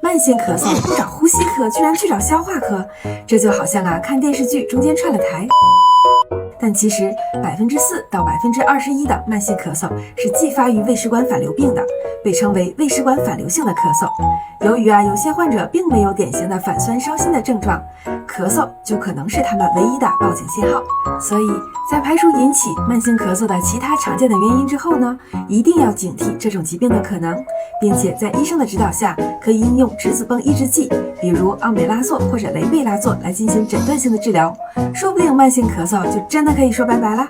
慢性咳嗽不找呼吸科，居然去找消化科，这就好像看电视剧中间串了台。但其实4%到21%的慢性咳嗽是继发于胃食管反流病的，被称为胃食管反流性的咳嗽。由于有些患者并没有典型的反酸烧心的症状，咳嗽就可能是他们唯一的报警信号。所以在排除引起慢性咳嗽的其他常见的原因之后呢，一定要警惕这种疾病的可能，并且在医生的指导下，可以应用质子泵抑制剂，比如奥美拉唑或者雷贝拉唑来进行诊断性的治疗，说不定慢性咳嗽就真的可以说拜拜啦。